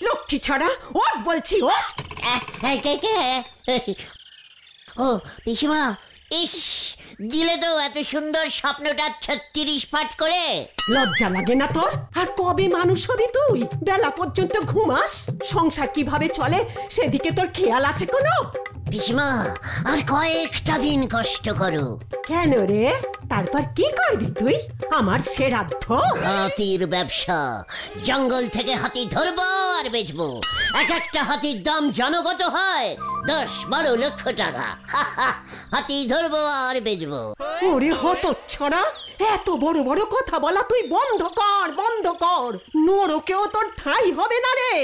লক্ষ্মী ছাড়া ওঠ বলছি, ওঠ। ও পিসিমা, ইস, দিলে তো এত সুন্দর স্বপ্নটা 36 পাট করে। লজ্জা লাগে না তোর? আর কবে মানুষ হবি তুই? বেলা পর্যন্ত ঘুমাস? সংসার কিভাবে চলে সেদিকে তোর খেয়াল আছে কোনো? পিসিমা, আর কয়েকটা দিন কষ্ট করো। কেন রে? তারপর কি করবি তুই? আমার শ্রাদ্ধ? হাতির ব্যবসা। জঙ্গল থেকে হাতি ধরবো আর বেচবো। এক একটা হাতির দাম জনগত হয় 10-12 লক্ষ টাকা। হাতি ধরবো আর বেচবো। ওরে হতচ্ছাড়া, এত বড় বড় কথা বলা তুই বন্ধ কর, বন্ধ কর। নরকেও তোর ঠাঁই হবে না রে।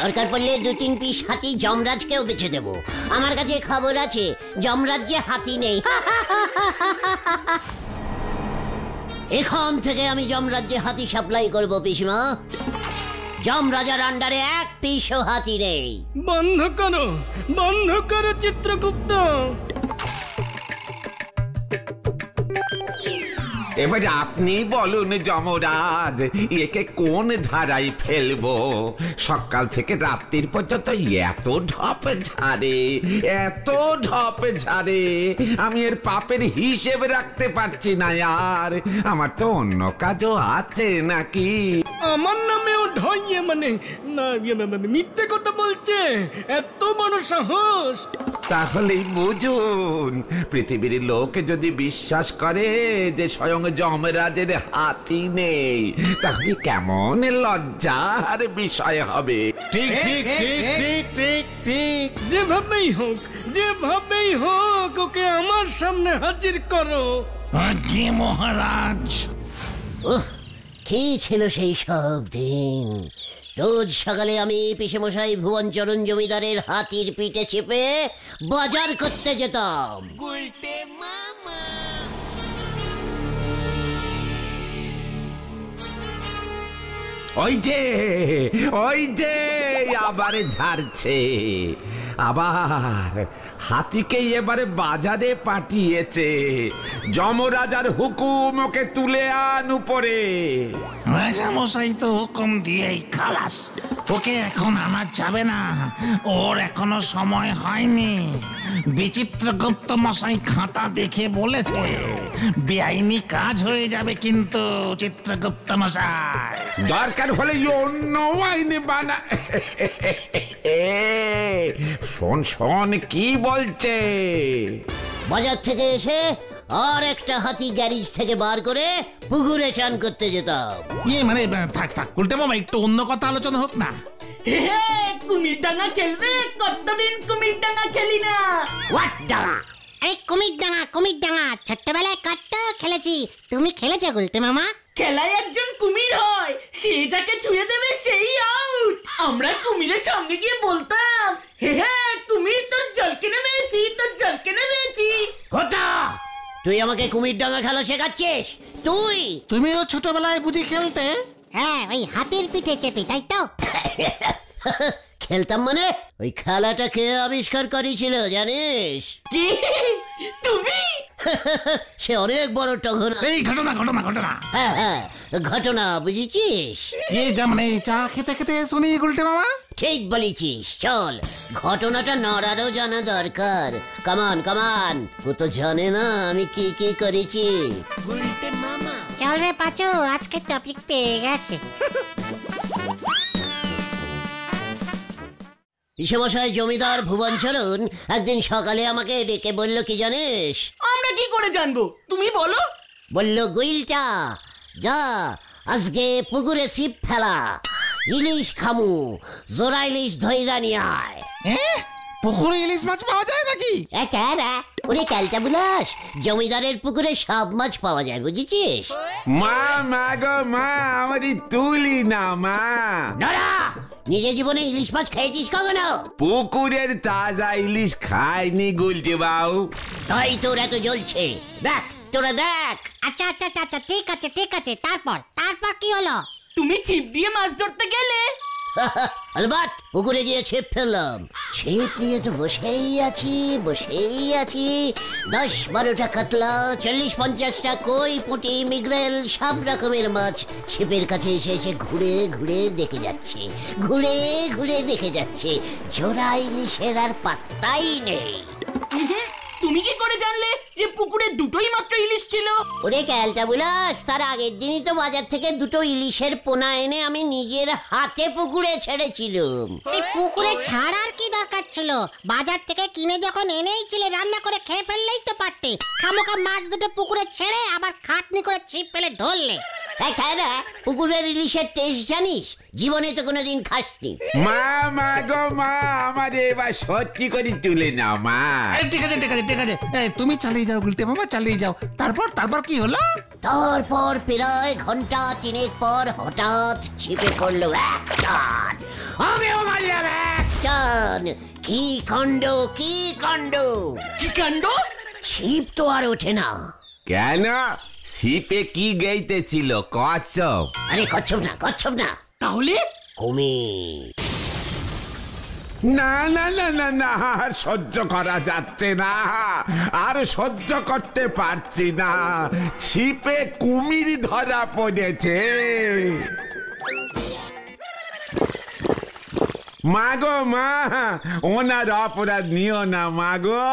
দরকার পড়লে 2-3 পিস হাতি যমরাজকেও বেচে দেবো। আমার কাছে খবর আছে যমরাজ্যে হাতি নেই। এখন থেকে আমি যমরাজ্যে হাতি সাপ্লাই করবো পিসিমা। যমরাজার আন্ডারে 1 পিসও হাতি নেই। বন্ধ করো চিত্রগুপ্ত। এবার আপনি বলুন যমরাজ, একে কোন ধারায় ফেলবো? সকাল থেকে রাত্রির পর্যন্ত এত ঢপ ঝাড়ে, আমি এর পাপের হিসেব রাখতে পারছি না। আর আমার তো অন্য কাজও আছে নাকি? আমার নামেও ঢয়ে মানে না, মিথ্যে কথা বলছে। এত বড় সাহস! তাহলেই বুঝুন, পৃথিবীর লোক যদি বিশ্বাস করে যে স্বয়ং যমরাজের হাতি নেই, তাহলে কেমন লজ্জার বিষয় হবে। ঠিক ঠিক ঠিক ঠিক ঠিক ঠিক। যেভাবেই হোক ওকে আমার সামনে হাজির করো। আজ্ঞে মহারাজ। কি ছিল সেই সব দিন! রোজ সকালে আমি পিসেমশাই ভুবনচরণ জমিদারের হাতির পিঠে চেপে বাজার করতে যেতাম। ওই যে আবার ঝাড়ছে, আবার হাতিকে এবারে বাজারে পাঠিয়েছে। যমরাজার হুকুম, ওকে তুলে আন উপরে। রাজামশাই তো হুকুম দিয়েই খালাস। ওকে এখন আনা যাবে না, ওর এখনো সময় হয়নি। বিচিত্রগুপ্ত মশাই খাতা দেখে বলেছে বেআইনি কাজ হয়ে যাবে কিন্তু চিত্রগুপ্ত মশাই। দরকার হলে অন্য আইনে বানা। শোন কি বলছে। বাজার থেকে এসে আর একটা হাতি গ্যারেজ থেকে বার করে পুকুরে চান করতে যেতাম। মানে থাক উল্টে মামা, একটু অন্য কথা আলোচনা হোক না। কুমির ডাঙা খেলবে? কতদিন কুমির ডাঙা খেলি না। হোয়াট ডাঙা? আরে কুমির ডাঙা ছোট্টবেলায় কত খেলেছি। তুমি খেলেছো গুলতে মামা? খেলায় একজন কুমির হয়, সে যাকে ছুঁয়ে দেবে সেই আউট। আমরা কুমিরের সঙ্গে গিয়ে বলতাম, কুমির তোর জলকে নেমেছি। কোথা? তুই আমাকে কুমির ডাঙা খেলা শেখাচ্ছিস? তুমিও ছোটবেলায় বুঝি খেলতে? হ্যাঁ, ওই হাতির পিঠে চেপে, তাই তো? খেলতাম মানে? ওই খেলাটা কে আবিষ্কার করেছিল জানিস? কি তুমি? সে অনেক বড় টঘনা। এই ঘটনা। হ্যাঁ, ঘটনা বুঝেছিস? এই যেমন এই চা খেতে শুনি গুলটে মামা। ঠিক বলেছিস, চল ঘটনাটা নড়ারও জানা দরকার। কামান, ও তো জানে না আমি কি করেছি। চল রে পাচু, আজকে টপিক পেয়ে গেছে। পিসেমশাই জমিদার ভুবনচরণ একদিন সকালে আমাকে ডেকে বলল কি জানিস? আমরা কি করে জানবো, তুমি বলো। বলল, গুইলটা যা আজকে পুকুরে ছিপ ফেলা, ইলিশ খামু, জোড়া ইলিশ ধইরা নিয়ে আয়। পুকুরে ইলিশ মাছ পাওয়া যায় নাকি? ওরে ক্যালটা বুলাস, জমিদারের পুকুরে সব মাছ পাওয়া যায় বুঝেছিস? মা গো মা, আমারই তুলি না মা। নড়া, নিজের জীবনে ইলিশ মাছ খেয়েছিস কখনো? পুকুরের তাজা ইলিশ খাইনি গুলটে বাবু। তাই তোর এত জ্বলছে। তোরা দেখ। আচ্ছা, ঠিক আছে। তারপর কি হলো? তুমি ছিপ দিয়ে মাছ ধরতে গেলে, আলবাত পুকুরে গিয়ে ছিপ ফেললাম। ছিপ নিয়ে তো বসেই আছি 10-12টা কাতলা, 40-50টা কই, পুঁটি, মৃগেল, সব রকমের মাছ ছিপের কাছে এসে এসে ঘুরে ঘুরে দেখে যাচ্ছে। জোড়া ইলিশের আর পাত্তাই নেই। তুমি কি করে জানলে যে পুকুরে দুটোই মাত্র ইলিশ ছিল? ওরে ক্যালটা বুলাস, তার আগের দিনই তো বাজার থেকে 2টো ইলিশের পোনা এনে আমি নিজের হাতে পুকুরে ছেড়েছিলাম। এই পুকুরে ছাড়ার কি দরকার ছিল? বাজার থেকে কিনে যখন এনেইছিলে রান্না করে খেয়ে ফেললেই তো পারতে। খামোখা মাছ দুটো পুকুরে ছেড়ে আবার খাটনি করে ছিপ ফেলে ধরলে। পুকুরের ইলিশের টেস্ট জানিস? জীবনে তো কোনোদিন খাসনি। মা গো মা, আমার এবার সত্যি করে তুলে নাও মা। ঠিক আছে তুমি চালিয়ে যাও গুলটে মামা, চালিয়ে যাও। তারপর কি হলো? তারপর প্রায় ঘন্টা 3 পর হঠাৎ ছিপে পড়লো এক টান। আমিও মারলাম এক টান। কি কাণ্ড! ছিপ তো আর ওঠে না। কেন? ছিপে কি গাইতেছিল? কচ্ছপ? আরে কচ্ছপ না। তাহলে কুমির। না, আর সহ্য করা যাচ্ছে না, আর সহ্য করতে পারছি না। ছিপে কুমির ধরা পড়েছে। মাগো মা, ওনার অপরাধ নিও না মাগো।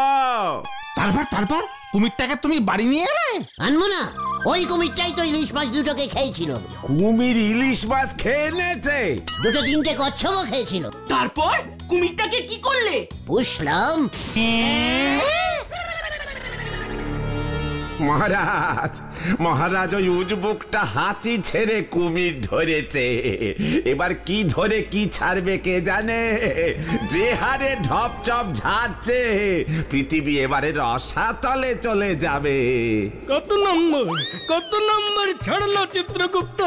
তারপর কুমিরটাকে তুমি বাড়ি নিয়ে এলে? আনবো না, ওই কুমিরটাই তো ইলিশ মাছ দুটোকে খেয়েছিল। কুমির ইলিশ মাছ খেয়ে নেছে? 2-3টে কচ্ছপও খেয়েছিল। তারপর কুমিরটাকে কি করলে? বুঝলাম। মহারাজ ওই উজবুকটা হাতি ছেড়ে কুমির ধরেছে। এবার কি ধরে কি ছাড়বে কে জানে। যে হারে ঢপ চপ ঝাড়ছে, পৃথিবী এবারে রসাতলে চলে যাবে। কত নম্বর ছাড়লো চিত্রগুপ্ত?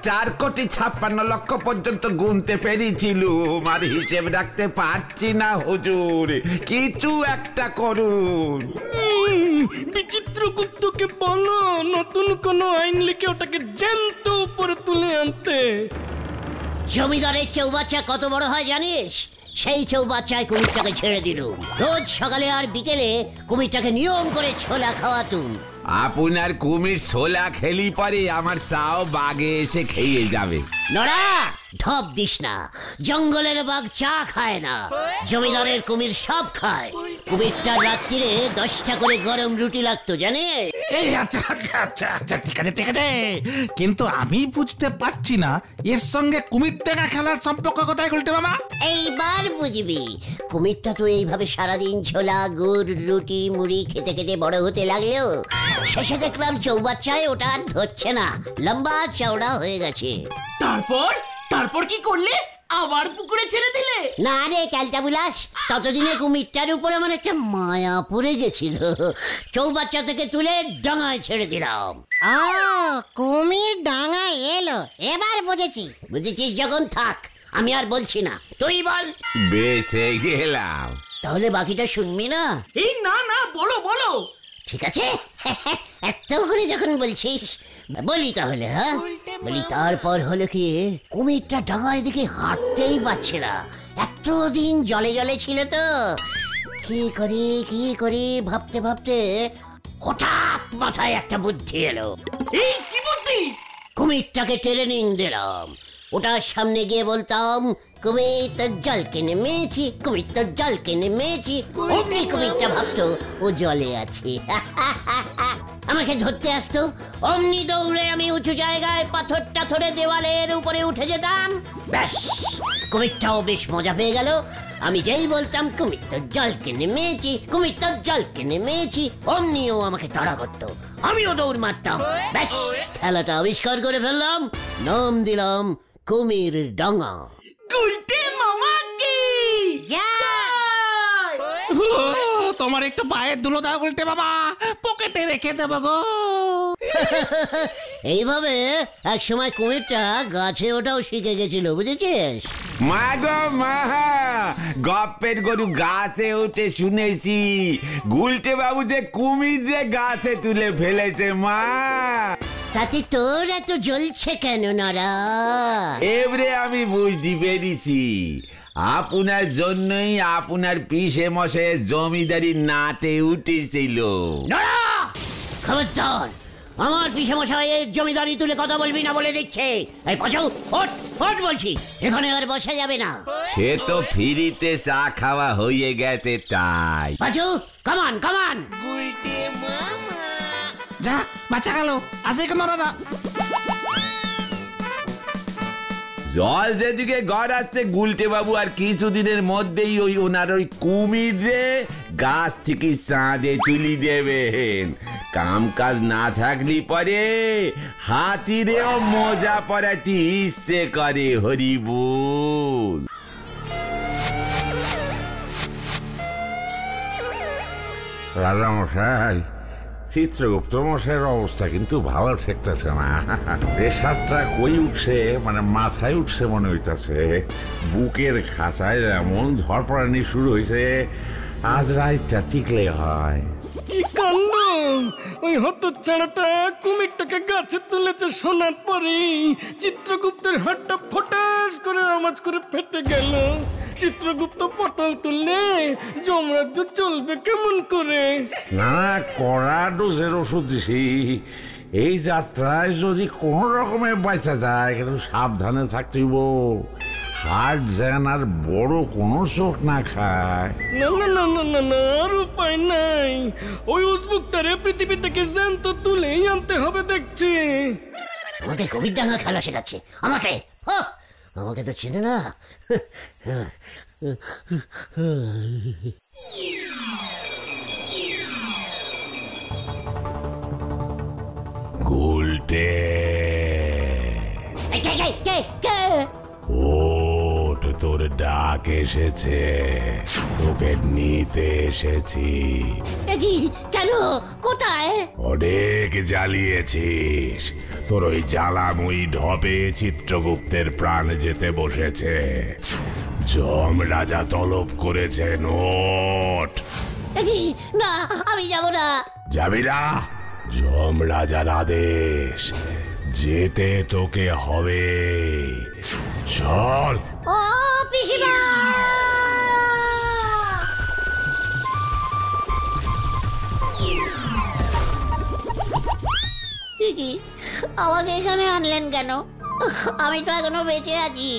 4,56,00,000 পর্যন্ত গুনতে পেরেছিলুম, আর হিসেব রাখতে পারছি না হুজুর। কিছু একটা করুন। বিচিত্রগুপ্তকে বলো নতুন কোন আইন লিখে ওটাকে জ্যান্ত উপরে তুলে আনতে। জমিদারের চৌবাচ্চা কত বড় হয় জানিস? সেই চৌবাচ্চায় কুমিরটাকে ছেড়ে দিলুম। রোজ সকালে আর বিকেলে কুমিরটাকে নিয়ম করে ছোলা খাওয়াতুম। আপনার কুমির ছোলা খেলি পরে আমার চাও বাগে এসে খেয়ে যাবে। নড়া, ঢপ দিস না। জঙ্গলের বাঘ চা খায় না, জমিদারের কুমির সব খায়। কুমিরটার রাত্রিরে 10টা করে গরম রুটি লাগতো জানে। এই আচ্ছা ঠিক আছে, কিন্তু আমি বুঝতে পারছি না এর সঙ্গে কুমিরটা খেলার সম্পর্ক কোথায় গুলটে মামা? এইবার বুঝবি। কুমিরটা তো এইভাবে সারাদিন ছোলা, গুড়, রুটি, মুড়ি খেতে খেতে বড় হতে লাগলো। শেষে দেখলাম চৌবাচ্চায় ওটা আর ধরছে না, লম্বা চওড়া হয়ে গেছে। তারপর কি করলে? আবার পুকুরে ছেড়ে দিলে? না রে ক্যালটা বুলাস, ততদিনে কুমিরটার উপর আমার একটা মায়া পড়ে গেছিল। চৌবাচ্চা থেকে তুলে ডাঙায় ছেড়ে দিলাম। কুমির ডাঙা এলো, এবার বুঝেছিস যখন থাক, আমি আর বলছি না, তুই বল। বেঁচে গেলাম। তাহলে বাকিটা শুনবি না? এই না বলো। ঠিক আছে, এত করে যখন বলছিস বলি তাহলে। বলি তারপর হলো কি, কুমিরটা ডাঙায় দিকে হাঁটতেই পারছে না। এতদিন জলে ছিল তো, কি করি ভাবতে হঠাৎ মাথায় একটা বুদ্ধি এলো। এই কি বুদ্ধি? কুমিরটাকে ট্রেনিং দিলাম। ওটার সামনে গিয়ে বলতাম, কুমির তোর জলকে নেমেছি। অমনি কুমিরটা ভাবতো ও জলে আছে। আমাকে ধরতে আসতো, অমনি দৌড়ে আমি উঁচু জায়গায় পাথরে দেওয়ালের উপরে উঠে যেতাম। ব্যাস, কুমিরটাও বেশ মজা পেয়ে গেল। আমি যেই বলতাম কুমির তোর জলকে নেমেছি, অমনি ও আমাকে তাড়া করতো, আমিও দৌড় মারতাম। ব্যাস, খেলাটা আবিষ্কার করে ফেললাম, নাম দিলাম কুমির ডাঙা। গুলটে মামা কি জয়! তোমার একটু পায়ের ধুলো দাও গুলটে বাবা, পকেটে রেখে দেবো গো। এইভাবে এক সময় কুমিরটা গাছে ওঠাও শিখে গেছিল, বুঝেছিস? মা গো মা, গপ্পের গরু গাছে উঠে শুনেছি, গুলটে বাবু যে কুমির রে গাছে তুলে ফেলেছে মা। তাতে তোর এত জ্বলছে কেন নরা? এবারে আমি বুঝতে পেরেছি, আপনার জন্যই আপনার পিসে মশে জমিদারি নাটে উঠেছিল। নরা, খবরদার, আমার পিসে মশাইয়ের জমিদারি তুলে কথা বলবি না বলে দিচ্ছে। এই পাঁচু, ওঠ ওঠ বলছি, এখানে আর বসা যাবে না। সে তো ফ্রিতে চা খাওয়া হয়ে গেছে তাই। পাঁচু, কামান কামান। যা বাঁচা গেল, আসে কেন দাদা? জল যেদিকে গড়াচ্ছে গুলটে বাবু আর কিছুদিনের মধ্যেই ওনার ওই কুমিরে গাছ থেকে চাঁদে তুলি দেবেন। কাম কাজ না থাকলে পরে হাতিরেও মজা পড়াতে ইচ্ছে করে। হরিবুল। রাজা মশাই, চিত্রগুপ্ত মশাইয়ের অবস্থা কিন্তু ভালো ঠেকতেছে না। প্রেশারটা কই উঠছে, মানে মাথায় উঠছে মনে হইতাছে। বুকের খাঁচায় এমন ধরপড়ানি শুরু হয়েছে, আজ রাতটা টিকলে হয়। কি কাণ্ড! ওই হতচ্ছাড়াটা কুমিরটাকে গাছে তুলেছে শোনার পরেই চিত্রগুপ্তের হাতটা ফটাস করে আওয়াজ করে ফেটে গেল। চিত্রগুপ্ত পটল তুললে যমরাজ্য চলবে কেমন করে? না, কড়া ডোজের ওষুধ দিছি। এই যাত্রায় যদি কোনো রকমে বাঁচা যায়, কিন্তু সাবধানে থাকতে হইব। হার্ট যেন আর বড় কোনো চোখ না খায়। না না না না না না, আর উপায় নাই। ওই উজবুকটারে পৃথিবী থেকে জ্যান্ত তুলেই আনতে হবে দেখছি। আমাকে কবির ডাঙ্গা খেলা শেখাচ্ছে আমাকে। আমাকে তো চিনে না। গুলটে, ওঠ, তোর ডাক এসেছে, তোকে নিতে এসেছি। কেন? কোথায়? অনেক জ্বালিয়েছিস, তোর ওই জ্বালাময়ী ঢপে চিত্রগুপ্তের প্রাণ যেতে বসেছে। যম রাজা তলব করেছেন, ওঠ। না, আমি যাব না। যাবি না? যম রাজার আদেশ, যেতে তোকে হবে। চল। ও পিসিমা! আমাকে এখানে আনলেন কেন? আমি তো এখনো বেঁচে আছি।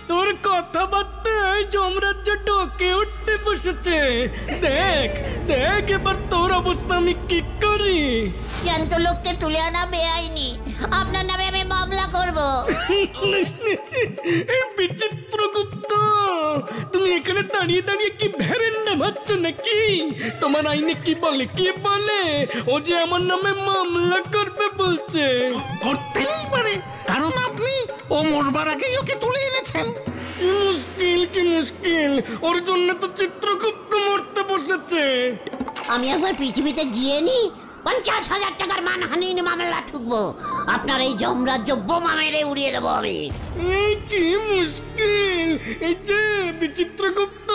তোর কথাবার্তায় যমরাজ্য ডকে উঠতে বসেছে। দেখ দেখ এবার তোর অবস্থা আমি কি করি। জ্যান্ত লোককে তুলে আনা বেআইনি, আপনার নামে আমি মামলা করব। বিচিত্রগুপ্ত, তুমি এখানে দাঁড়িয়ে দাঁড়িয়ে কি ভেরেন্ডা ভাবছ নাকি? তোমার আইনে কি বলে কি বলে? ও যে আমার নামে মামলা করবে বলছে। করতেই পারে, কারণ আপনি ও মরবার আগেই ওকে তুলে এনেছেন। কি মুশকিল কি মুশকিল, ওর জন্য তো চিত্রগুপ্ত মরতে বসেছে। আমি একবার পৃথিবীতে গিয়ে নি 50,000 টাকার মানহানির মামলা ঠুকবো। আপনার এই যমরাজ্য বোমা মেরে উড়িয়ে দেবো আমি। কি মুশকিল! এই যে বিচিত্রগুপ্ত,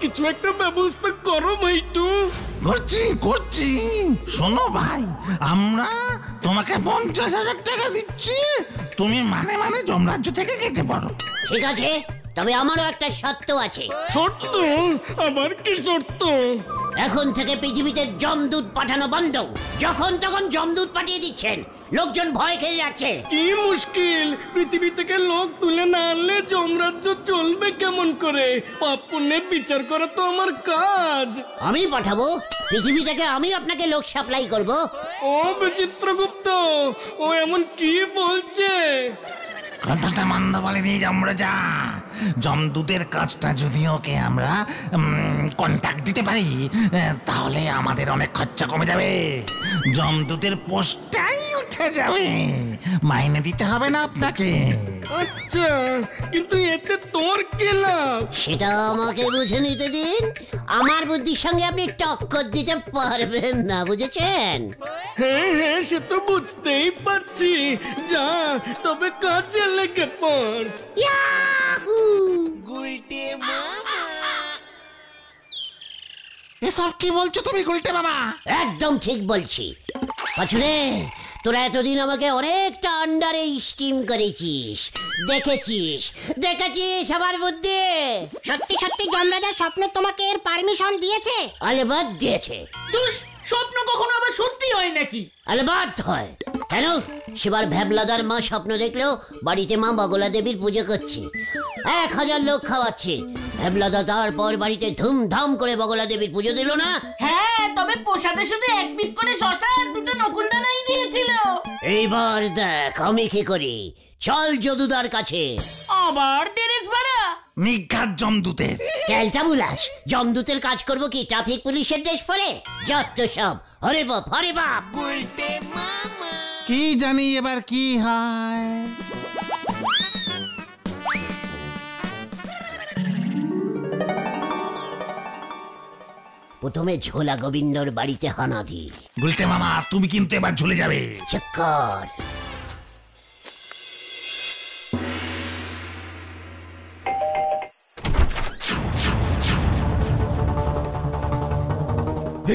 কিছু একটা ব্যবস্থা করো ভাইটু। করছি। শোনো ভাই, আমরা তোমাকে 50,000 টাকা দিচ্ছি, তুমি মানে যমরাজ্য থেকে কেটে পড়ো। ঠিক আছে, তবে আমারও একটা শর্ত আছে। শর্ত? আবার কি শর্ত? এখন থেকে পৃথিবীতে জমদূত পাঠানো বন্ধ। যখন তখন জমদূত পাঠিয়ে দিচ্ছেন, লোকজন ভয় খেয়ে যাচ্ছে। কি মুশকিল! পৃথিবী থেকে লোক তুলে না আনলে যমরাজ্য চলবে কেমন করে? পাপ পুণ্যের বিচার করা তো আমার কাজ। আমি পাঠাবো পৃথিবী থেকে, আমি আপনাকে লোক সাপ্লাই করব। ও বিচিত্রগুপ্ত, ও এমন কি বলছে? কথাটা মন্দ বলেনি যমরাজা। যমদূতের কাজটা যদি ওকে আমরা কন্ট্যাক্ট দিতে পারি, তাহলে আমাদের অনেক খরচা কমে যাবে। যমদূতের পোস্টটাই উঠে যাবে, মাইনে দিতে হবে না আপনাকে। আচ্ছা, কিন্তু এতে তোর কি লাভ? সেটা আমাকে বুঝে নিতে দিন। আমার বুদ্ধির সঙ্গে আপনি টক্কর দিতে পারবেন না, বুঝেছেন? হ্যাঁ হ্যাঁ, সে তো বুঝতেই পারছি। যা, তবে কাজে লেগে পড়। এসব কি বলছো তুমি গুলটে মামা? একদম ঠিক বলছি। পাচুরে, তোরা এতদিন আমাকে অনেকটা আন্ডারে স্টিম করেছিস, দেখেছিস আমার বুদ্ধি। সত্যি সত্যি যমরাজা স্বপ্নে তোমাকে এর পারমিশন দিয়েছে? আলবাদ দিয়েছে। স্বপ্ন কখনো আবার সত্যি হয় নাকি? আলবাদ হয়। কেন? সেবার ভ্যাবলাদার মা স্বপ্ন দেখলেও বাড়িতে মা বগলা দেবীর পুজো করছে, 1000 লোক খাওয়াচ্ছে। ভ্যাবলাদা তারপর বাড়িতে ধুমধাম করে বগলা দেবীর পুজো দিল না? হ্যাঁ, তবে প্রসাদে শুধু 1 পিস করে শশা আর 2টো নকুলদানাই দিয়েছিল। এইবার দেখ আমি কি করি। চল যদুদার কাছে। আবার ডেরেস ভাড়া? নিঘাত জমদূতের। ক্যালটা বুলাস, জমদূতের কাজ করব কি ট্রাফিক পুলিশের ড্রেস পরে? যত সব হরে বাপ হরে বাপ। কি জানি এবার কি হয়। প্রথমে ঝোলা গোবিন্দর বাড়িতে হানা দি। গুলটে মামা, তুমি কিন্তু এবার ঝুলে যাবে। চক্কর।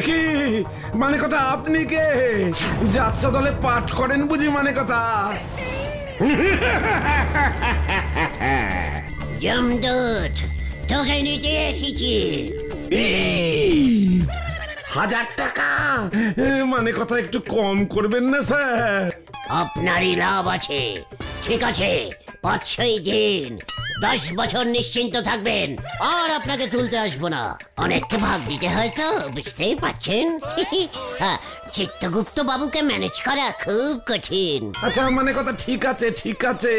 কি মানে কথা? আপনি কে? যাত্রা দলে পাঠ করেন বুঝি মানে কথা? জমদূত, তোকে নিতে এসেছি। 1000 টাকা মানে কথা একটু কম করবেন না স্যার? আপনারই লাভ আছে। ঠিক আছে, 5-6 দিন, 10 বছর নিশ্চিন্ত থাকবেন। আর আপনাকে তুলতে আসবো না। অনেককে ভাগ দিতে হয় তো, বুঝতেই পারছেন। হ্যাঁ, চিত্রগুপ্ত বাবুকে ম্যানেজ করা খুব কঠিন। আচ্ছা মানে কথা ঠিক আছে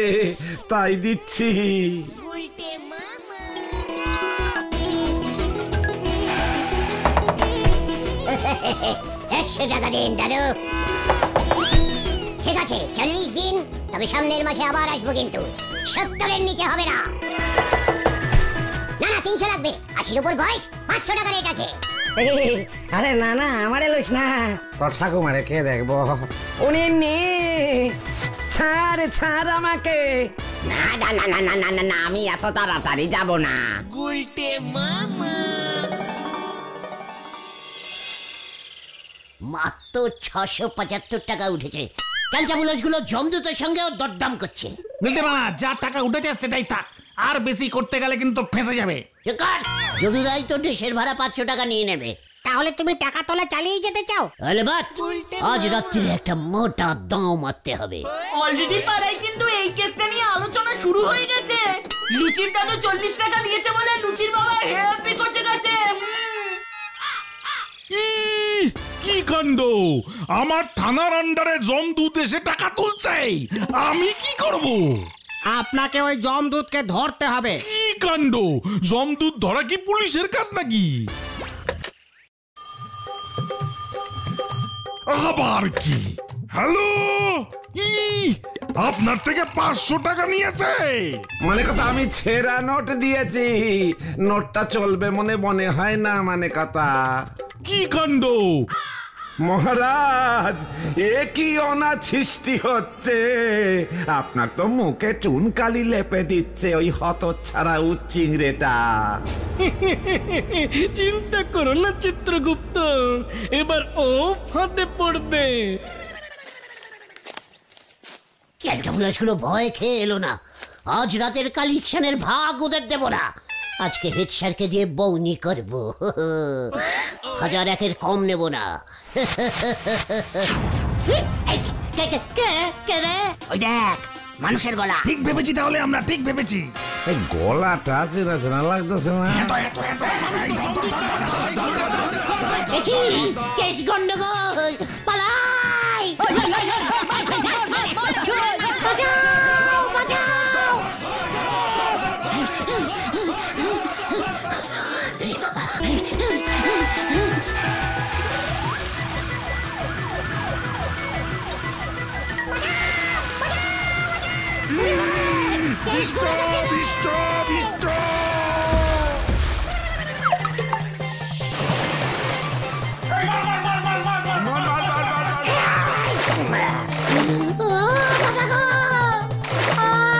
তাই দিচ্ছি। 100 টাকা দিন দাদু। ঠিক আছে, 40 দিন। তবে সামনের মাসে আবার আসবো, কিন্তু 70-এর নিচে হবে না। না 300 লাগবে। 80-র উপর বয়স, 500 টাকা রেট আছে। আরে না আমারে লইস না, তোর ঠাকুমারে কে দেখবো? উনি নে ছাড় আমাকে। না, আমি এত তাড়াতাড়ি যাব না। মাত্র 675 টাকা উঠেছে। ক্যালটাবুলাস গুলো জমদূতের সঙ্গেও দরদাম করছে। গুলটে মামা, যা টাকা উঠেছে সেটাই থাক, আর বেশি করতে গেলে কিন্তু ফেঁসে যাবে। যদুদাই তো দেশের ভাড়া 500 টাকা নিয়ে নেবে। তাহলে তুমি টাকা তোলা চালিয়ে যেতে চাও? আজ রাত্রে একটা মোটা দাম মারতে হবে। অলরেডি পাড়ায় কিন্তু এই কেসটা নিয়ে আলোচনা শুরু হয়ে গেছে। লুচির দাদু 40 টাকা দিয়েছে বলে লুচির বাবা হ্যাপি করছে গেছে। কি কাণ্ড! আমার থানার আন্ডারে জমদূত এসে টাকা তুলছে, আমি কি করব? আপনাকে ওই জমদূতকে ধরতে হবে। কি কাণ্ড! জমদূত ধরা কি পুলিশের কাজ নাকি? আবার কি? হ্যালো, আপনার থেকে 500 টাকা নিয়েছে। মানে কথা আমি ছেঁড়া নোট দিয়েছি, নোটটা চলবে মনে হয় না মানে কথা। কি কাণ্ড! মহারাজ, এ কি অনাছিষ্টি হচ্ছে? আপনার তো মুখে চুনকালি লেপে দিচ্ছে ওই হতচ্ছাড়া উচ্চিংড়েটা। চিন্তা করো না চিত্রগুপ্ত, এবার ও ফাঁদে পড়বে। ক্যালটাবুলাসগুলো ভয় খেয়ে এলো না। আজ রাতের কালেকশনের ভাগ ওদের দেব না। আজকে হেড স্যারকে দিয়ে বউনি করব। 1001-এর কম নেব না। ওই দেখ, মানুষের গলা। ঠিক ভেবেছি, তাহলে আমরা ঠিক ভেবেছি। এই গলাটা চেনা লাগতেছে না? দেখি কেস গন্ডগোল, পালাই। বাঁচাও, বাঁচাও।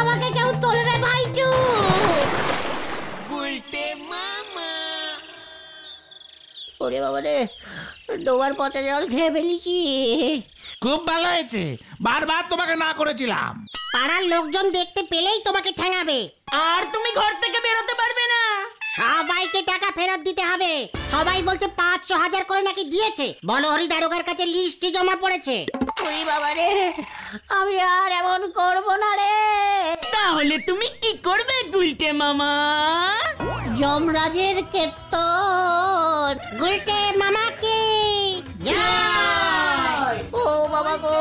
আমাকে কেউ তোলে রে ভাইচু। ওরে বাবা রে, ডোবার পথে জল খেয়ে ফেলেছি। খুব ভালো হয়েছে, বারবার তোমাকে না করেছিলাম। পাড়ার লোকজন দেখতে পেলেই তোমাকে ঠ্যাঙাবে। আর তুমি ঘর থেকে বেরোতে পারবে না। সবাইকে টাকা ফেরত দিতে হবে। সবাই বলছে 500,000 করে নাকি দিয়েছে। বলহরি দারোগার কাছে লিস্টই জমা পড়েছে। ওরে বাবা রে, আমি আর এমন করব না রে। তাহলে তুমি কি করবে গুলটে মামা? যমরাজের কেতন। গুলটে মামা কি ও বাবা গো,